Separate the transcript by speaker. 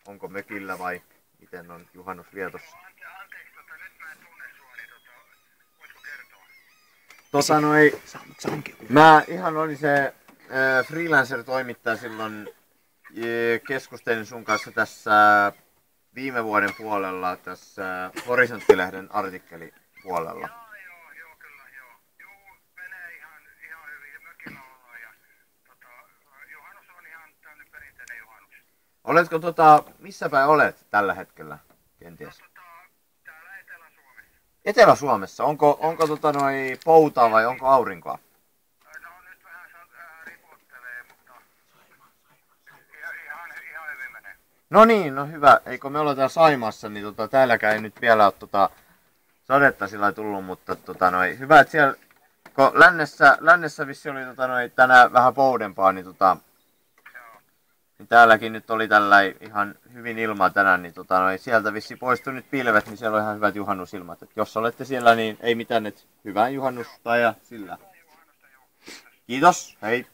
Speaker 1: onko mökillä vai miten on juhannusvietossa?
Speaker 2: Anteeksi, nyt mä en tunne sua, niin voitko kertoa?
Speaker 1: Mä ihan olin se freelancer-toimittaja silloin, keskustelin sun kanssa tässä viime vuoden puolella, tässä Horisontti-lehden artikkelipuolella.
Speaker 2: Joo, kyllä, joo. Juu, menee ihan hyvin, mökillä ollaan ja juhannus on ihan tämmönen perinteinen juhannus.
Speaker 1: Oletko missä päin olet tällä hetkellä kenties?
Speaker 2: Täällä Etelä-Suomessa.
Speaker 1: Etelä-Suomessa. Onko poutaa vai onko aurinkoa?
Speaker 2: No nyt vähän ripottelee, mutta ihan hyvin menee.
Speaker 1: No niin, no hyvä. Eikö me olla täällä Saimaassa, niin täälläkään ei nyt vielä ole sadetta sillä tullut, mutta hyvä, että siellä, kun lännessä vissi oli tänään vähän poudempaa, niin niin täälläkin nyt oli tällä ihan hyvin ilmaa tänään, niin sieltä vissi poistui nyt pilvet, niin siellä on ihan hyvät juhannusilmat. Et jos olette siellä, niin ei mitään, että hyvää juhannusta ja sillä. Kiitos, hei!